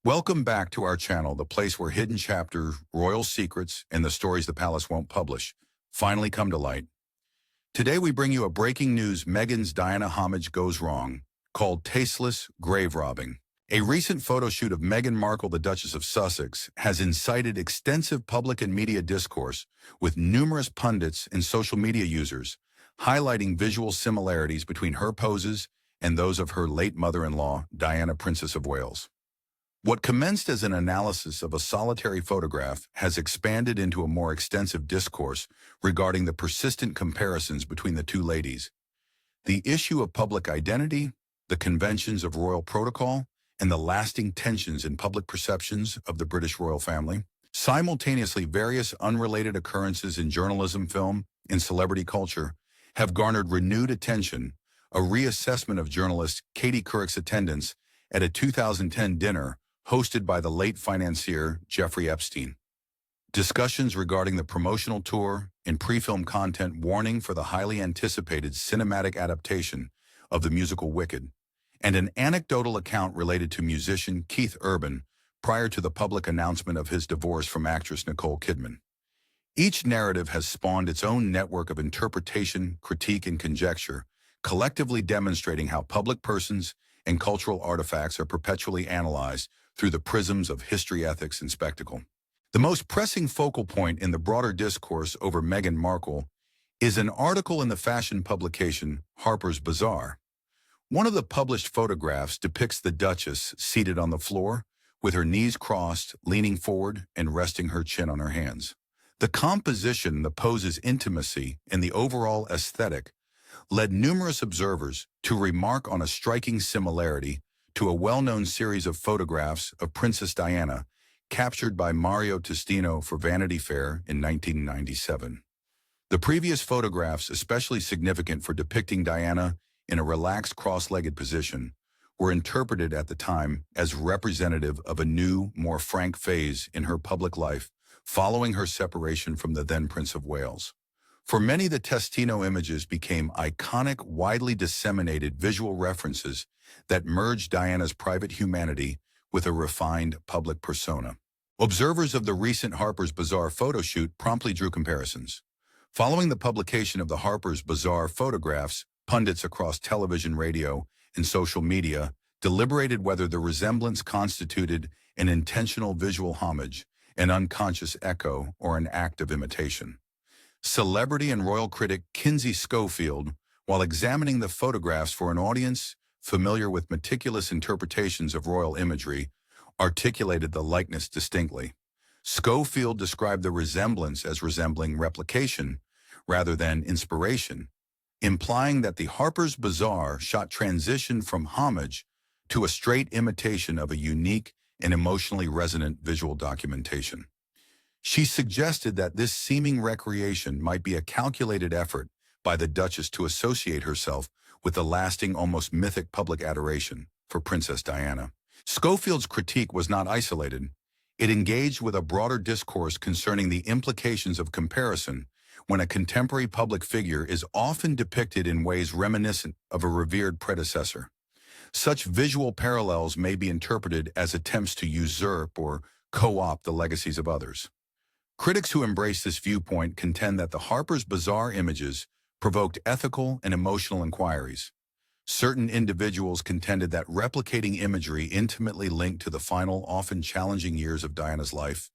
Welcome back to our channel, the place where hidden chapters, royal secrets, and the stories the palace won't publish finally come to light. Today we bring you a breaking news Meghan's Diana homage goes wrong, called Tasteless grave robbing. A recent photo shoot of Meghan Markle, the Duchess of Sussex, has incited extensive public and media discourse, with numerous pundits and social media users highlighting visual similarities between her poses and those of her late mother-in-law, Diana, Princess of Wales. What commenced as an analysis of a solitary photograph has expanded into a more extensive discourse regarding the persistent comparisons between the two ladies. The issue of public identity, the conventions of royal protocol, and the lasting tensions in public perceptions of the British royal family. Simultaneously, various unrelated occurrences in journalism, film, and celebrity culture have garnered renewed attention. A reassessment of journalist Katie Couric's attendance at a 2010 dinner hosted by the late financier Jeffrey Epstein. Discussions regarding the promotional tour and pre-film content warning for the highly anticipated cinematic adaptation of the musical Wicked, and an anecdotal account related to musician Keith Urban prior to the public announcement of his divorce from actress Nicole Kidman. Each narrative has spawned its own network of interpretation, critique, and conjecture, collectively demonstrating how public persons and cultural artifacts are perpetually analyzed through the prisms of history, ethics, and spectacle. The most pressing focal point in the broader discourse over Meghan Markle is an article in the fashion publication Harper's Bazaar. One of the published photographs depicts the Duchess seated on the floor, with her knees crossed, leaning forward, and resting her chin on her hands. The composition, the pose's intimacy, and the overall aesthetic led numerous observers to remark on a striking similarity to a well-known series of photographs of Princess Diana captured by Mario Testino for Vanity Fair in 1997. The previous photographs, especially significant for depicting Diana in a relaxed cross-legged position, were interpreted at the time as representative of a new, more frank phase in her public life following her separation from the then Prince of Wales. For many, the Testino images became iconic, widely disseminated visual references that merged Diana's private humanity with a refined public persona. Observers of the recent Harper's Bazaar photo shoot promptly drew comparisons. Following the publication of the Harper's Bazaar photographs, pundits across television, radio, and social media deliberated whether the resemblance constituted an intentional visual homage, an unconscious echo, or an act of imitation. Celebrity and royal critic Kinsey Schofield, while examining the photographs for an audience familiar with meticulous interpretations of royal imagery, articulated the likeness distinctly. Schofield described the resemblance as resembling replication rather than inspiration, implying that the Harper's Bazaar shot transitioned from homage to a straight imitation of a unique and emotionally resonant visual documentation. She suggested that this seeming recreation might be a calculated effort by the Duchess to associate herself with the lasting, almost mythic public adoration for Princess Diana. Schofield's critique was not isolated. It engaged with a broader discourse concerning the implications of comparison when a contemporary public figure is often depicted in ways reminiscent of a revered predecessor. Such visual parallels may be interpreted as attempts to usurp or co-opt the legacies of others. Critics who embrace this viewpoint contend that the Harper's Bazaar images provoked ethical and emotional inquiries. Certain individuals contended that replicating imagery intimately linked to the final, often challenging years of Diana's life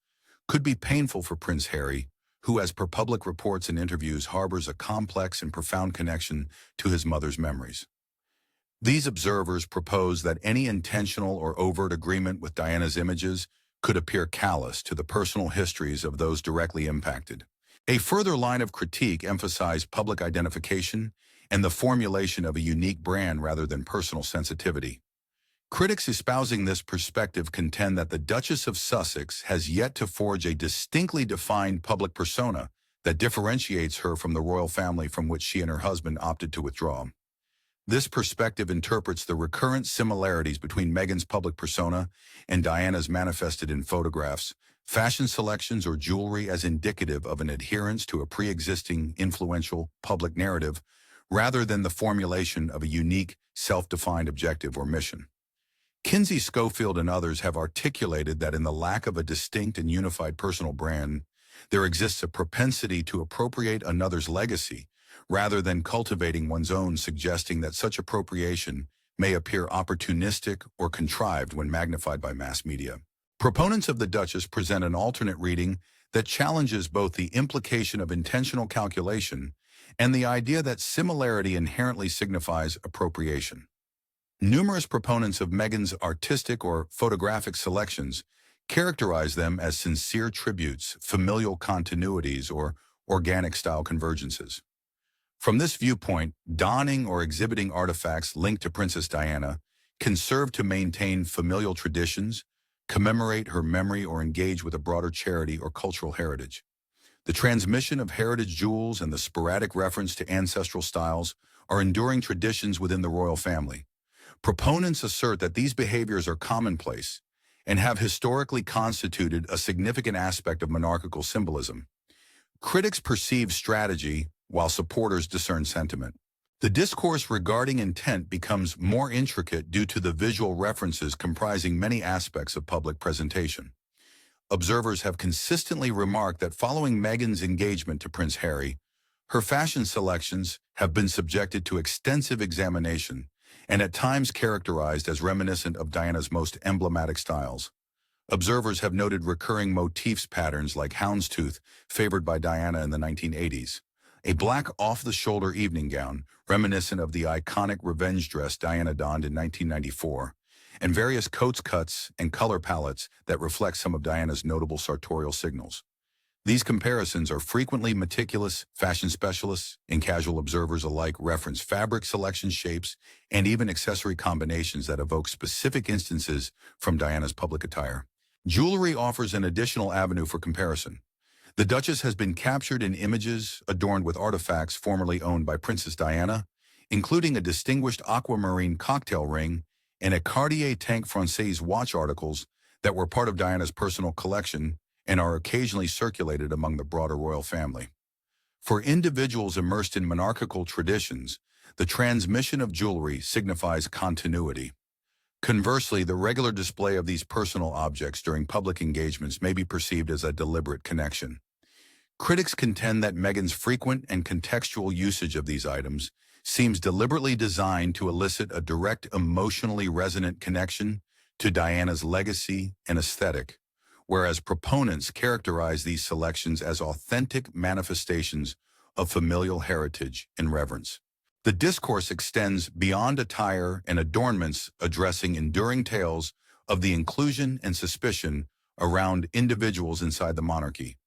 could be painful for Prince Harry, who, as per public reports and interviews, harbors a complex and profound connection to his mother's memories. These observers propose that any intentional or overt agreement with Diana's images could appear callous to the personal histories of those directly impacted. A further line of critique emphasized public identification and the formulation of a unique brand rather than personal sensitivity. Critics espousing this perspective contend that the Duchess of Sussex has yet to forge a distinctly defined public persona that differentiates her from the royal family from which she and her husband opted to withdraw. This perspective interprets the recurrent similarities between Meghan's public persona and Diana's manifested in photographs, fashion selections, or jewelry as indicative of an adherence to a pre-existing influential public narrative rather than the formulation of a unique, self-defined objective or mission. Kinsey Schofield and others have articulated that in the lack of a distinct and unified personal brand, there exists a propensity to appropriate another's legacy, rather than cultivating one's own, suggesting that such appropriation may appear opportunistic or contrived when magnified by mass media. Proponents of the Duchess present an alternate reading that challenges both the implication of intentional calculation and the idea that similarity inherently signifies appropriation. Numerous proponents of Meghan's artistic or photographic selections characterize them as sincere tributes, familial continuities, or organic style convergences. From this viewpoint, donning or exhibiting artifacts linked to Princess Diana can serve to maintain familial traditions, commemorate her memory, or engage with a broader charity or cultural heritage. The transmission of heritage jewels and the sporadic reference to ancestral styles are enduring traditions within the royal family. Proponents assert that these behaviors are commonplace and have historically constituted a significant aspect of monarchical symbolism. Critics perceive strategy, while supporters discern sentiment. The discourse regarding intent becomes more intricate due to the visual references comprising many aspects of public presentation. Observers have consistently remarked that following Meghan's engagement to Prince Harry, her fashion selections have been subjected to extensive examination and at times characterized as reminiscent of Diana's most emblematic styles. Observers have noted recurring motifs patterns like houndstooth favored by Diana in the 1980s, a black off-the-shoulder evening gown reminiscent of the iconic revenge dress Diana donned in 1994, and various coats cuts and color palettes that reflect some of Diana's notable sartorial signals. These comparisons are frequently meticulous. Fashion specialists and casual observers alike reference fabric selection, shapes, and even accessory combinations that evoke specific instances from Diana's public attire. Jewelry offers an additional avenue for comparison. The Duchess has been captured in images adorned with artifacts formerly owned by Princess Diana, including a distinguished aquamarine cocktail ring and a Cartier Tank Française watch articles that were part of Diana's personal collection and are occasionally circulated among the broader royal family. For individuals immersed in monarchical traditions, the transmission of jewelry signifies continuity. Conversely, the regular display of these personal objects during public engagements may be perceived as a deliberate connection. Critics contend that Meghan's frequent and contextual usage of these items seems deliberately designed to elicit a direct, emotionally resonant connection to Diana's legacy and aesthetic, whereas proponents characterize these selections as authentic manifestations of familial heritage and reverence. The discourse extends beyond attire and adornments, addressing enduring tales of the inclusion and suspicion around individuals inside the monarchy.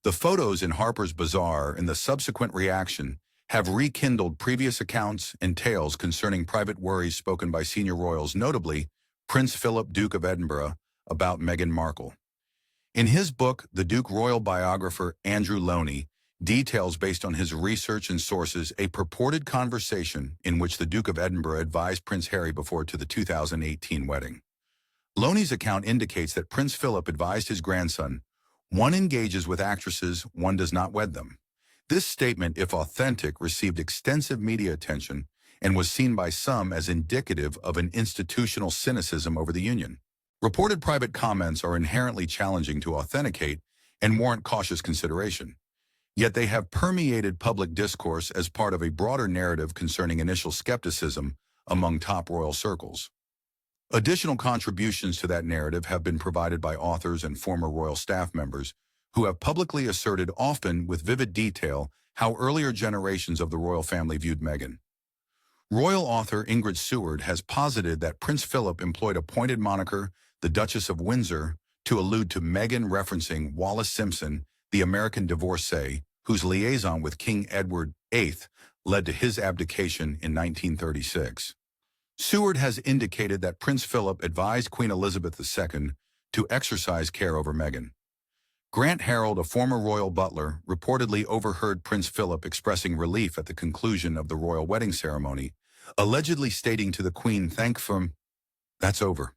The photos in Harper's Bazaar and the subsequent reaction have rekindled previous accounts and tales concerning private worries spoken by senior royals, notably Prince Philip, Duke of Edinburgh, about Meghan Markle. In his book, the Duke royal biographer Andrew Loney details, based on his research and sources, a purported conversation in which the Duke of Edinburgh advised Prince Harry before the 2018 wedding. Loney's account indicates that Prince Philip advised his grandson, "One engages with actresses, one does not wed them." This statement, if authentic, received extensive media attention and was seen by some as indicative of an institutional cynicism over the union. Reported private comments are inherently challenging to authenticate and warrant cautious consideration. Yet they have permeated public discourse as part of a broader narrative concerning initial skepticism among top royal circles. Additional contributions to that narrative have been provided by authors and former royal staff members who have publicly asserted, often with vivid detail, how earlier generations of the royal family viewed Meghan. Royal author Ingrid Seward has posited that Prince Philip employed a pointed moniker, the Duchess of Windsor, to allude to Meghan, referencing Wallis Simpson, the American divorcee, whose liaison with King Edward VIII led to his abdication in 1936. Seward has indicated that Prince Philip advised Queen Elizabeth II to exercise care over Meghan. Grant Harold, a former royal butler, reportedly overheard Prince Philip expressing relief at the conclusion of the royal wedding ceremony, allegedly stating to the Queen, "That's over."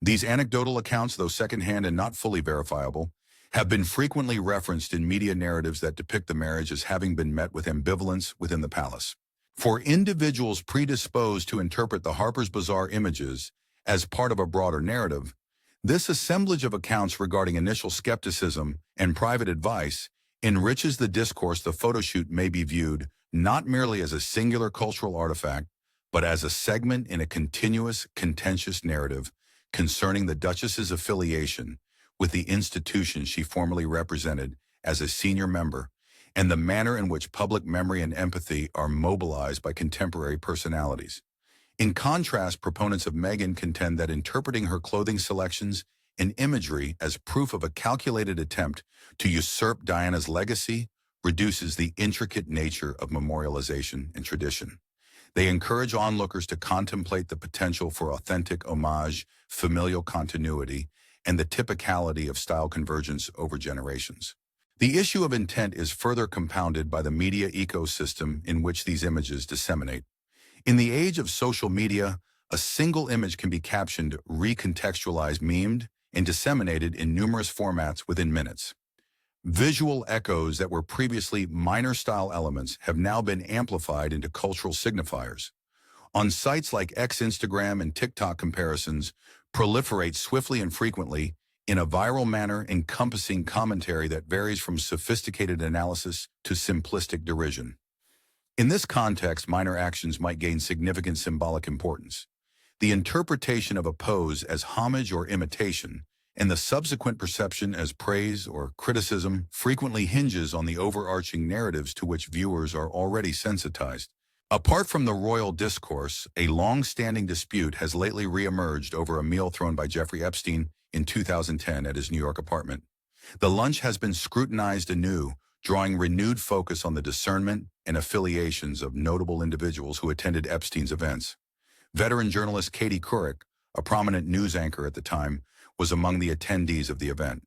These anecdotal accounts, though secondhand and not fully verifiable, have been frequently referenced in media narratives that depict the marriage as having been met with ambivalence within the palace. For individuals predisposed to interpret the Harper's Bazaar images As part of a broader narrative, this assemblage of accounts regarding initial skepticism and private advice enriches the discourse. The photoshoot may be viewed not merely as a singular cultural artifact, but as a segment in a continuous, contentious narrative concerning the Duchess's affiliation with the institution she formerly represented as a senior member, and the manner in which public memory and empathy are mobilized by contemporary personalities. In contrast, proponents of Meghan contend that interpreting her clothing selections and imagery as proof of a calculated attempt to usurp Diana's legacy reduces the intricate nature of memorialization and tradition. They encourage onlookers to contemplate the potential for authentic homage, familial continuity, and the typicality of style convergence over generations. The issue of intent is further compounded by the media ecosystem in which these images disseminate. In the age of social media, a single image can be captioned, recontextualized, memed, and disseminated in numerous formats within minutes. Visual echoes that were previously minor style elements have now been amplified into cultural signifiers. On sites like X, Instagram, and TikTok, comparisons proliferate swiftly and frequently in a viral manner, encompassing commentary that varies from sophisticated analysis to simplistic derision. In this context, minor actions might gain significant symbolic importance. The interpretation of a pose as homage or imitation, and the subsequent perception as praise or criticism, frequently hinges on the overarching narratives to which viewers are already sensitized. Apart from the royal discourse, a long-standing dispute has lately re-emerged over a meal thrown by Jeffrey Epstein in 2010 at his New York apartment. The lunch has been scrutinized anew, drawing renewed focus on the discernment and affiliations of notable individuals who attended Epstein's events. Veteran journalist Katie Couric, a prominent news anchor at the time, was among the attendees of the event.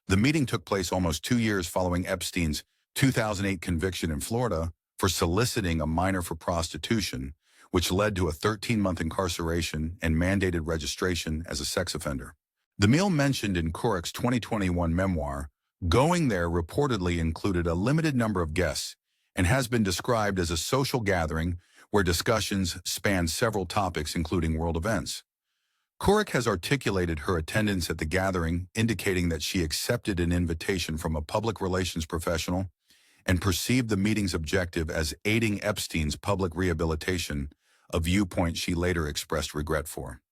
The meeting took place almost 2 years following Epstein's 2008 conviction in Florida for soliciting a minor for prostitution, which led to a 13-month incarceration and mandated registration as a sex offender. The meal mentioned in Couric's 2021 memoir, Going There, reportedly included a limited number of guests and has been described as a social gathering where discussions spanned several topics, including world events. Couric has articulated her attendance at the gathering, indicating that she accepted an invitation from a public relations professional and perceived the meeting's objective as aiding Epstein's public rehabilitation, a viewpoint she later expressed regret for.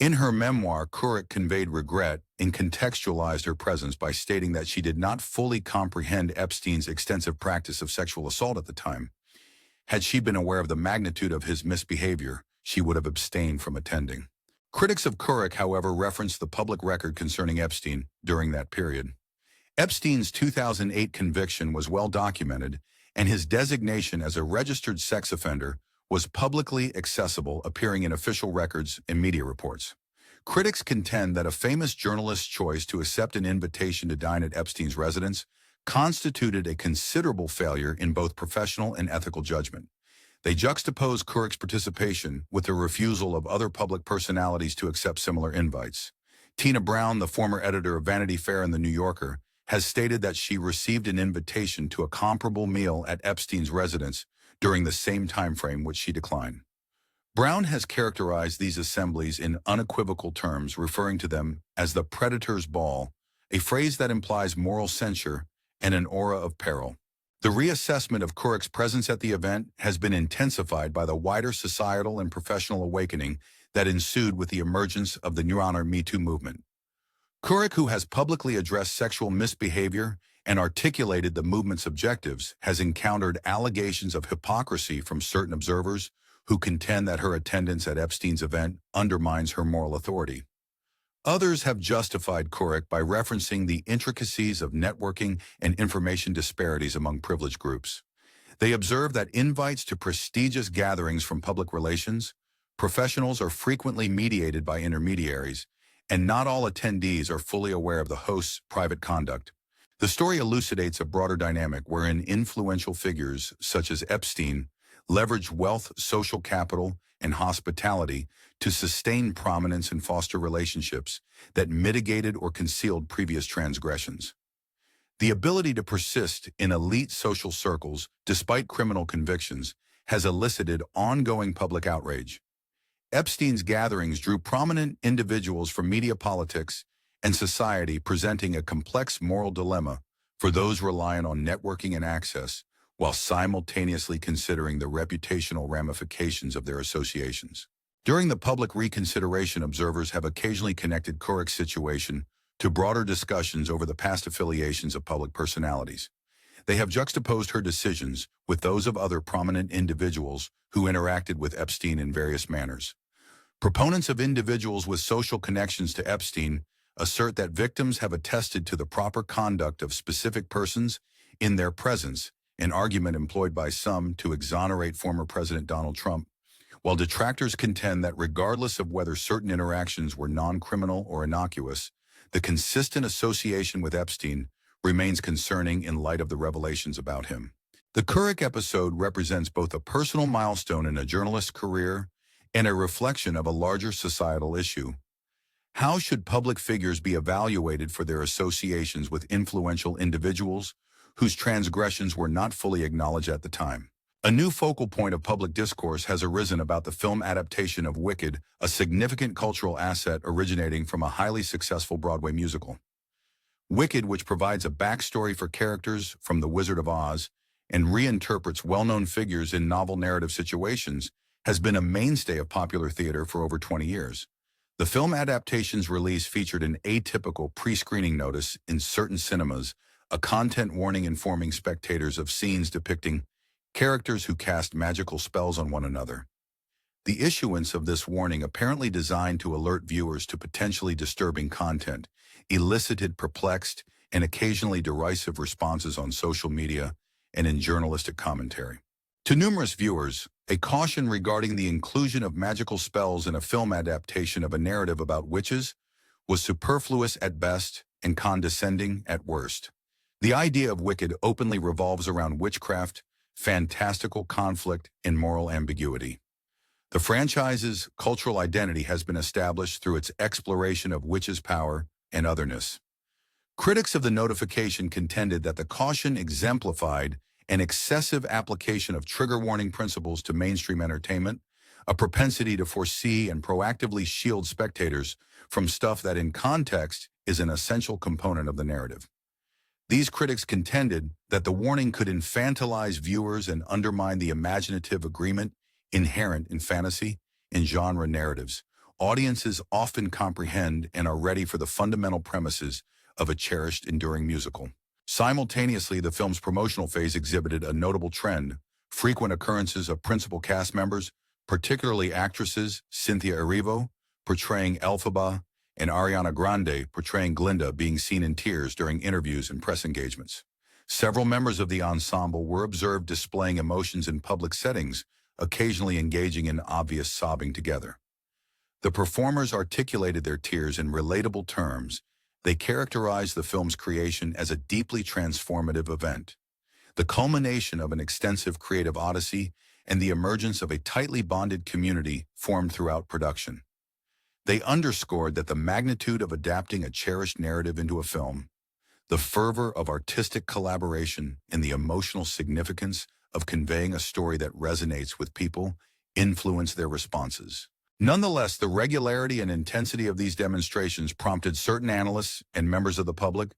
In her memoir, Couric conveyed regret and contextualized her presence by stating that she did not fully comprehend Epstein's extensive practice of sexual assault at the time. Had she been aware of the magnitude of his misbehavior, she would have abstained from attending. Critics of Couric, however, referenced the public record concerning Epstein during that period. Epstein's 2008 conviction was well documented, and his designation as a registered sex offender was publicly accessible, appearing in official records and media reports. Critics contend that a famous journalist's choice to accept an invitation to dine at Epstein's residence constituted a considerable failure in both professional and ethical judgment. They juxtapose Couric's participation with the refusal of other public personalities to accept similar invites. Tina Brown, the former editor of Vanity Fair and The New Yorker, has stated that she received an invitation to a comparable meal at Epstein's residence during the same time frame, which she declined. Brown has characterized these assemblies in unequivocal terms, referring to them as the predator's ball, a phrase that implies moral censure and an aura of peril. The reassessment of Couric's presence at the event has been intensified by the wider societal and professional awakening that ensued with the emergence of the New Honor Me Too movement. Couric, who has publicly addressed sexual misbehavior and articulated the movement's objectives, has encountered allegations of hypocrisy from certain observers who contend that her attendance at Epstein's event undermines her moral authority. Others have justified Couric by referencing the intricacies of networking and information disparities among privileged groups. They observe that invites to prestigious gatherings from public relations professionals are frequently mediated by intermediaries, and not all attendees are fully aware of the host's private conduct. The story elucidates a broader dynamic wherein influential figures such as Epstein leveraged wealth, social capital, and hospitality to sustain prominence and foster relationships that mitigated or concealed previous transgressions. The ability to persist in elite social circles despite criminal convictions has elicited ongoing public outrage. Epstein's gatherings drew prominent individuals from media, politics, and society, presenting a complex moral dilemma for those reliant on networking and access, while simultaneously considering the reputational ramifications of their associations. During the public reconsideration, observers have occasionally connected Kurik's situation to broader discussions over the past affiliations of public personalities. They have juxtaposed her decisions with those of other prominent individuals who interacted with Epstein in various manners. Proponents of individuals with social connections to Epstein assert that victims have attested to the proper conduct of specific persons in their presence, an argument employed by some to exonerate former President Donald Trump, while detractors contend that regardless of whether certain interactions were non-criminal or innocuous, the consistent association with Epstein remains concerning in light of the revelations about him. The Kurik episode represents both a personal milestone in a journalist's career and a reflection of a larger societal issue. How should public figures be evaluated for their associations with influential individuals whose transgressions were not fully acknowledged at the time? A new focal point of public discourse has arisen about the film adaptation of Wicked, a significant cultural asset originating from a highly successful Broadway musical. Wicked, which provides a backstory for characters from The Wizard of Oz and reinterprets well-known figures in novel narrative situations, has been a mainstay of popular theater for over 20 years. The film adaptation's release featured an atypical pre-screening notice in certain cinemas, a content warning informing spectators of scenes depicting characters who cast magical spells on one another. The issuance of this warning, apparently designed to alert viewers to potentially disturbing content, elicited perplexed and occasionally derisive responses on social media and in journalistic commentary. To numerous viewers, a caution regarding the inclusion of magical spells in a film adaptation of a narrative about witches was superfluous at best and condescending at worst. The idea of Wicked openly revolves around witchcraft, fantastical conflict, and moral ambiguity. The franchise's cultural identity has been established through its exploration of witches' power and otherness. Critics of the notification contended that the caution exemplified an excessive application of trigger warning principles to mainstream entertainment, a propensity to foresee and proactively shield spectators from stuff that in context is an essential component of the narrative. These critics contended that the warning could infantilize viewers and undermine the imaginative agreement inherent in fantasy and genre narratives. Audiences often comprehend and are ready for the fundamental premises of a cherished, enduring musical. Simultaneously, the film's promotional phase exhibited a notable trend: frequent occurrences of principal cast members, particularly actresses Cynthia Erivo portraying Elphaba and Ariana Grande portraying Glinda, being seen in tears during interviews and press engagements. Several members of the ensemble were observed displaying emotions in public settings, occasionally engaging in obvious sobbing together. The performers articulated their tears in relatable terms. They characterized the film's creation as a deeply transformative event, the culmination of an extensive creative odyssey and the emergence of a tightly bonded community formed throughout production. They underscored that the magnitude of adapting a cherished narrative into a film, the fervor of artistic collaboration, and the emotional significance of conveying a story that resonates with people influenced their responses. Nonetheless, the regularity and intensity of these demonstrations prompted certain analysts and members of the public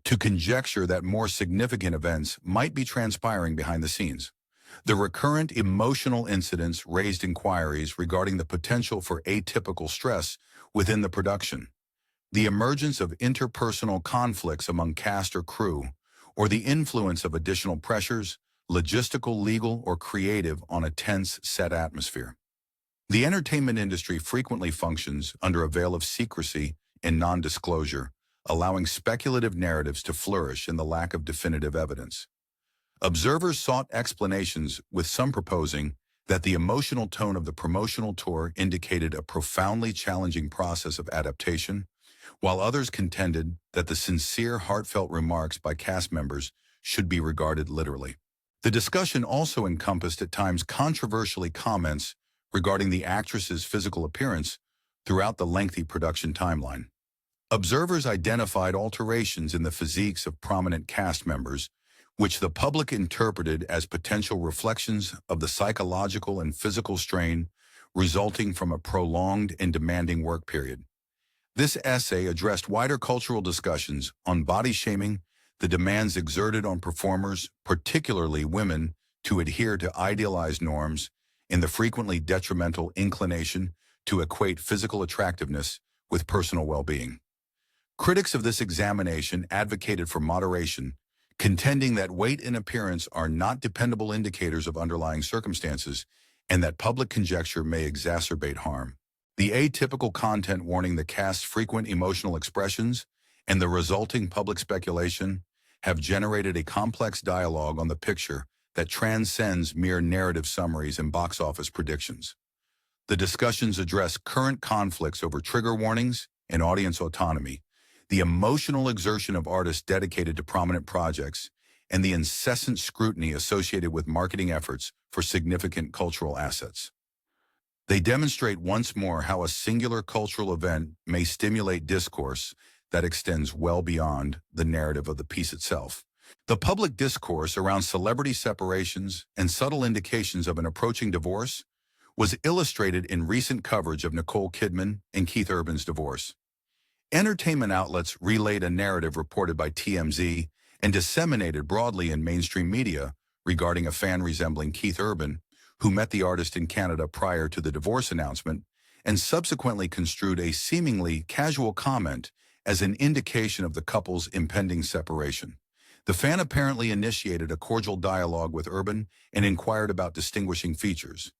to conjecture that more significant events might be transpiring behind the scenes. The recurrent emotional incidents raised inquiries regarding the potential for atypical stress within the production, the emergence of interpersonal conflicts among cast or crew, or the influence of additional pressures, logistical, legal, or creative, on a tense set atmosphere. The entertainment industry frequently functions under a veil of secrecy and non-disclosure, allowing speculative narratives to flourish in the lack of definitive evidence. Observers sought explanations, with some proposing that the emotional tone of the promotional tour indicated a profoundly challenging process of adaptation, while others contended that the sincere, heartfelt remarks by cast members should be regarded literally. The discussion also encompassed at times controversial comments regarding the actress's physical appearance throughout the lengthy production timeline. Observers identified alterations in the physiques of prominent cast members, which the public interpreted as potential reflections of the psychological and physical strain resulting from a prolonged and demanding work period. This essay addressed wider cultural discussions on body shaming, the demands exerted on performers, particularly women, to adhere to idealized norms, and the frequently detrimental inclination to equate physical attractiveness with personal well-being. Critics of this examination advocated for moderation, contending that weight and appearance are not dependable indicators of underlying circumstances and that public conjecture may exacerbate harm. The atypical content warning, the cast's frequent emotional expressions, and the resulting public speculation have generated a complex dialogue on the picture that transcends mere narrative summaries and box office predictions. The discussions address current conflicts over trigger warnings and audience autonomy, the emotional exertion of artists dedicated to prominent projects, and the incessant scrutiny associated with marketing efforts for significant cultural assets. They demonstrate once more how a singular cultural event may stimulate discourse that extends well beyond the narrative of the piece itself. The public discourse around celebrity separations and subtle indications of an approaching divorce was illustrated in recent coverage of Nicole Kidman and Keith Urban's divorce. Entertainment outlets relayed a narrative reported by TMZ and disseminated broadly in mainstream media regarding a fan resembling Keith Urban, who met the artist in Canada prior to the divorce announcement and subsequently construed a seemingly casual comment as an indication of the couple's impending separation. The fan apparently initiated a cordial dialogue with Urban and inquired about distinguishing features.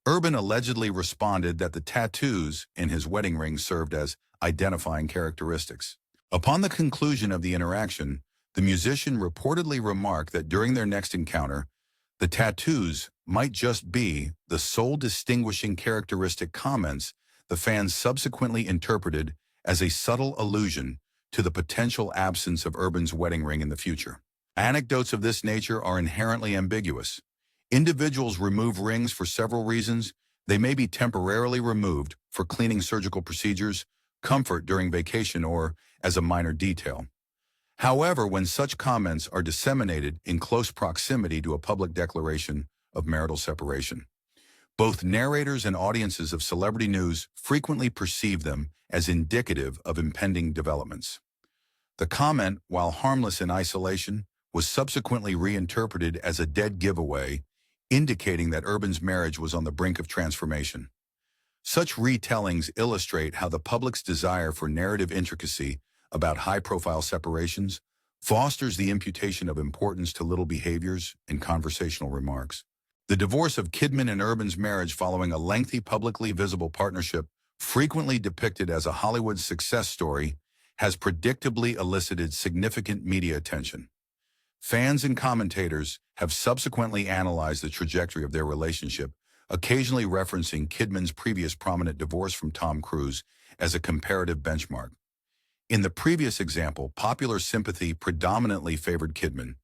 Urban allegedly responded that the tattoos in his wedding ring served as identifying characteristics. Upon the conclusion of the interaction, the musician reportedly remarked that during their next encounter, the tattoos might just be the sole distinguishing characteristic. Comments the fans subsequently interpreted as a subtle allusion to the potential absence of Urban's wedding ring in the future. Anecdotes of this nature are inherently ambiguous. Individuals remove rings for several reasons. They may be temporarily removed for cleaning surgical procedures, comfort during vacation, or as a minor detail. However, when such comments are disseminated in close proximity to a public declaration of marital separation, both narrators and audiences of celebrity news frequently perceive them as indicative of impending developments. The comment, while harmless in isolation, was subsequently reinterpreted as a dead giveaway, indicating that Urban's marriage was on the brink of transformation. Such retellings illustrate how the public's desire for narrative intricacy about high-profile separations fosters the imputation of importance to little behaviors and conversational remarks. The divorce of Kidman and Urban's marriage following a lengthy publicly visible partnership, frequently depicted as a Hollywood success story, has predictably elicited significant media attention. Fans and commentators have subsequently analyzed the trajectory of their relationship, occasionally referencing Kidman's previous prominent divorce from Tom Cruise as a comparative benchmark. In the previous example, popular sympathy predominantly favored Kidman.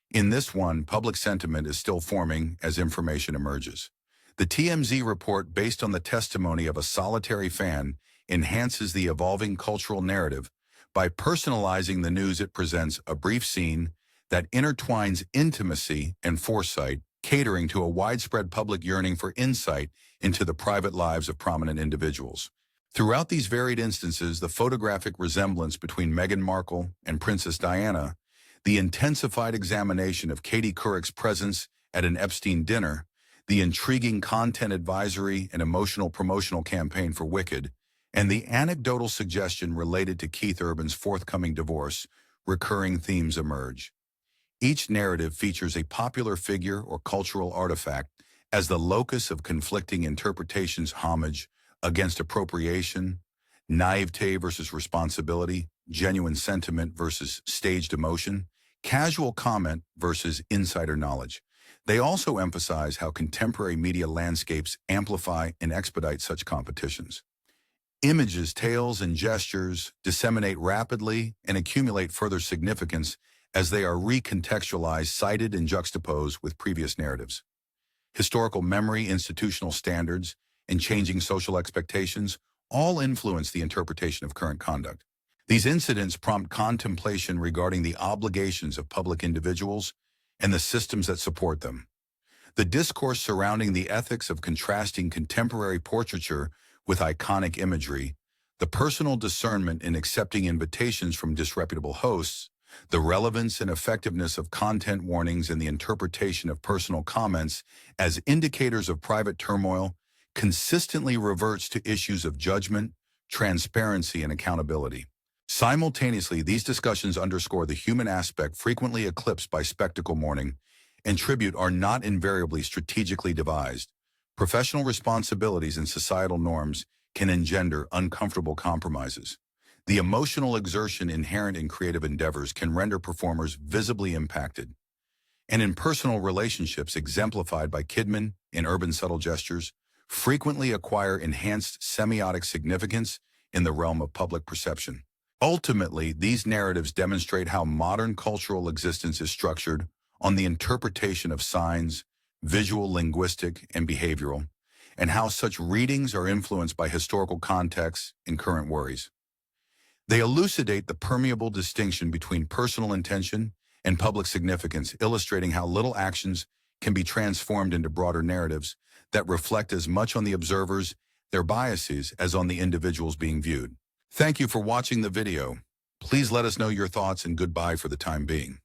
In this one, public sentiment is still forming as information emerges. The TMZ report, based on the testimony of a solitary fan, enhances the evolving cultural narrative by personalizing the news. It presents a brief scene that intertwines intimacy and foresight, catering to a widespread public yearning for insight into the private lives of prominent individuals. Throughout these varied instances, the photographic resemblance between Meghan Markle and Princess Diana, the intensified examination of Katie Couric's presence at an Epstein dinner, the intriguing content advisory and emotional promotional campaign for Wicked, and the anecdotal suggestion related to Keith Urban's forthcoming divorce, recurring themes emerge. Each narrative features a popular figure or cultural artifact as the locus of conflicting interpretations: homage against appropriation, naivete versus responsibility, genuine sentiment versus staged emotion, casual comment versus insider knowledge. They also emphasize how contemporary media landscapes amplify and expedite such competitions. Images, tales, and gestures disseminate rapidly and accumulate further significance as they are recontextualized, cited, and juxtaposed with previous narratives. Historical memory, institutional standards, and changing social expectations all influence the interpretation of current conduct. These incidents prompt contemplation regarding the obligations of public individuals and the systems that support them. The discourse surrounding the ethics of contrasting contemporary portraiture with iconic imagery, the personal discernment in accepting invitations from disreputable hosts, the relevance and effectiveness of content warnings and the interpretation of personal comments as indicators of private turmoil consistently reverts to issues of judgment, transparency, and accountability. Simultaneously, these discussions underscore the human aspect frequently eclipsed by spectacle mourning, and tribute are not invariably strategically devised. Professional responsibilities and societal norms can engender uncomfortable compromises. The emotional exertion inherent in creative endeavors can render performers visibly impacted. And in personal relationships exemplified by Kidman in Urban Subtle Gestures, frequently acquire enhanced semiotic significance in the realm of public perception. Ultimately, these narratives demonstrate how modern cultural existence is structured on the interpretation of signs, visual, linguistic, and behavioral, and how such readings are influenced by historical contexts and current worries. They elucidate the permeable distinction between personal intention and public significance, illustrating how little actions can be transformed into broader narratives that reflect as much on the observers, their biases, as on the individuals being viewed. Thank you for watching the video. Please let us know your thoughts and goodbye for the time being.